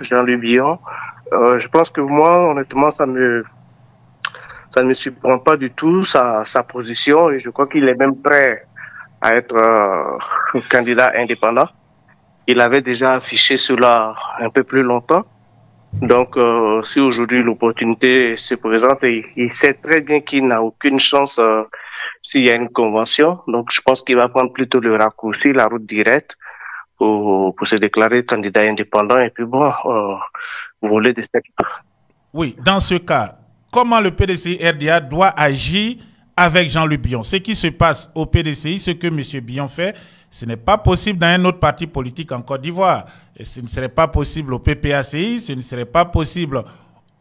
Jean-Louis Billon. Je pense que moi, honnêtement, ça ne me surprend pas du tout sa position et je crois qu'il est même prêt à être candidat indépendant. Il avait déjà affiché cela un peu plus longtemps. Donc, si aujourd'hui l'opportunité se présente, il sait très bien qu'il n'a aucune chance s'il y a une convention. Donc, je pense qu'il va prendre plutôt le raccourci, la route directe pour se déclarer candidat indépendant et puis bon, voler des secteurs. Oui, dans ce cas, comment le PDCI-RDA doit agir avec Jean-Luc Billon? Ce qui se passe au PDCI, ce que M. Billon fait, ce n'est pas possible dans un autre parti politique en Côte d'Ivoire. Et ce ne serait pas possible au PPACI, ce ne serait pas possible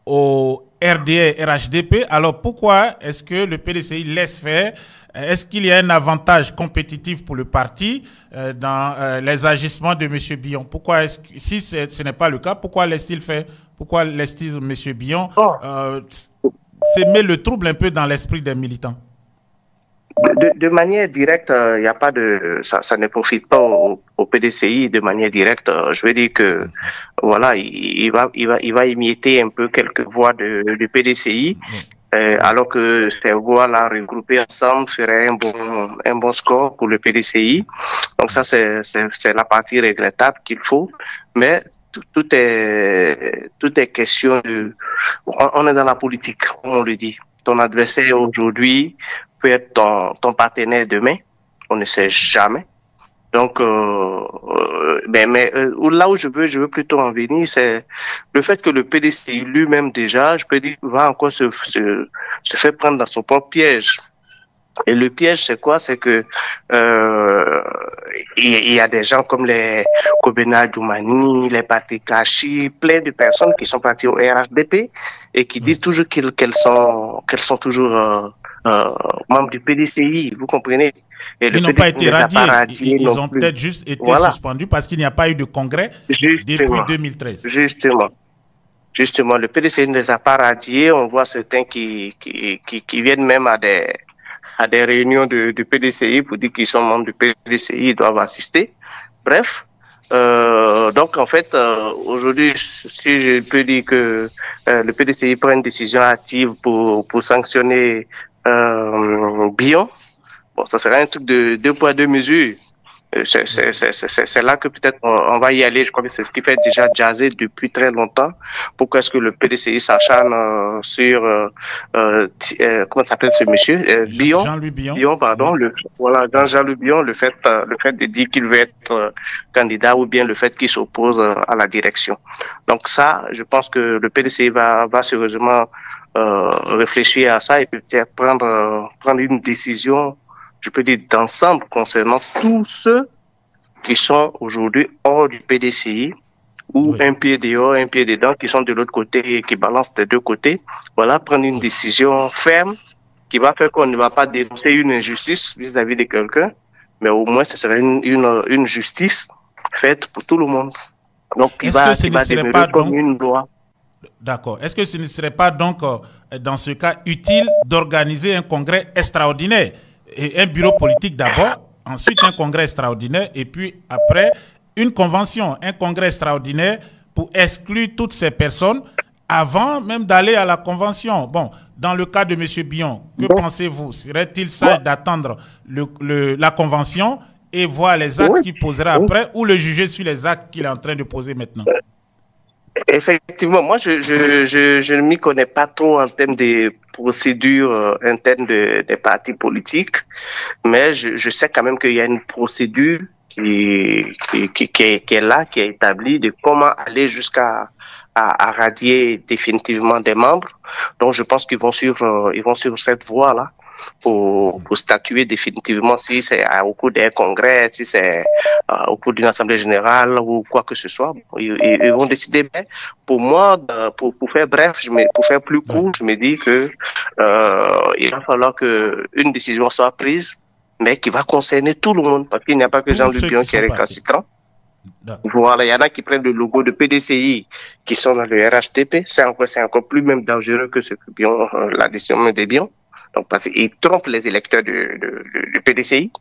au RDA, RHDP. Alors pourquoi est-ce que le PDCI laisse faire? Est-ce qu'il y a un avantage compétitif pour le parti dans les agissements de M. Billon? Pourquoi est-ce que, si ce n'est pas le cas, pourquoi laisse-t-il faire? Pourquoi laisse-t-il M. Billon s'aimer le trouble un peu dans l'esprit des militants? De manière directe, il n'y a pas de, ça ne profite pas au PDCI de manière directe. Je veux dire que, voilà, il va émietter un peu quelques voix du PDCI, alors que ces voix-là regroupées ensemble feraient un bon score pour le PDCI. Donc ça, c'est la partie regrettable qu'il faut. Mais tout est question de, on est dans la politique, comme on le dit. Ton adversaire aujourd'hui peut être ton partenaire demain. On ne sait jamais. Donc, là où je veux plutôt en venir, c'est le fait que le PDCI lui-même déjà, je peux dire, va encore se faire prendre dans son propre piège. Et le piège, c'est quoi? C'est que il y a des gens comme les Kobena Djoumani, les Patrick Kachi, plein de personnes qui sont parties au RHDP et qui disent toujours qu'elles sont toujours membres du PDCI, vous comprenez? Et ils n'ont pas été radiés, ils ont peut-être juste été suspendus parce qu'il n'y a pas eu de congrès depuis 2013. Justement, le PDCI ne les a pas radiés. On voit certains qui viennent même à des réunions du PDCI pour dire qu'ils sont membres du PDCI, ils doivent assister. Bref, donc en fait, aujourd'hui, si je peux dire que le PDCI prend une décision active pour sanctionner Billon, bon, ça serait un truc de 2 poids 2 mesures. C'est là que peut-être on va y aller. Je crois que c'est ce qui fait déjà jaser depuis très longtemps. Pourquoi est-ce que le PDCI s'acharne sur comment s'appelle ce monsieur Billon, Jean-Louis Billon. Billon, pardon. Voilà, Jean-Louis Billon, le fait de dire qu'il veut être candidat ou bien le fait qu'il s'oppose à la direction. Donc ça, je pense que le PDCI va sérieusement réfléchir à ça et peut-être prendre une décision, je peux dire, d'ensemble concernant tous ceux qui sont aujourd'hui hors du PDCI ou un pied dehors, un pied dedans, qui sont de l'autre côté et qui balancent des deux côtés. Voilà, prendre une décision ferme qui va faire qu'on ne va pas dénoncer une injustice vis-à-vis de quelqu'un, mais au moins ce serait une justice faite pour tout le monde. Donc, qui va demeurer comme une loi. D'accord. Est-ce que ce ne serait pas donc, dans ce cas, utile d'organiser un congrès extraordinaire? Et un bureau politique d'abord, ensuite un congrès extraordinaire, et puis après une convention, un congrès extraordinaire pour exclure toutes ces personnes avant même d'aller à la convention. Bon, dans le cas de M. Billon, que pensez-vous? Serait-il sage d'attendre la convention et voir les actes qu'il posera après ou le juger sur les actes qu'il est en train de poser maintenant? Effectivement, moi, je ne m'y connais pas trop en termes de procédures internes des partis politiques, mais je sais quand même qu'il y a une procédure qui est là, qui est établie de comment aller jusqu'à radier définitivement des membres. Donc, je pense qu'ils vont suivre cette voie-là pour statuer définitivement si c'est au cours d'un congrès, si c'est au cours d'une assemblée générale ou quoi que ce soit. Ils vont décider. Mais pour moi, pour faire bref, pour faire plus court, je me dis que il va falloir qu'une décision soit prise, mais qui va concerner tout le monde, parce qu'il n'y a pas que Jean-Luc Billon qui est récalcitrant. Voilà, il y en a qui prennent le logo de PDCI, qui sont dans le RHDP. C'est encore plus même dangereux que ce que Billon, la décision de Billon. Donc, parce qu'ils trompent les électeurs du PDCI.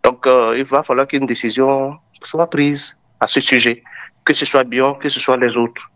Donc, il va falloir qu'une décision soit prise à ce sujet. que ce soit Bion, que ce soit les autres.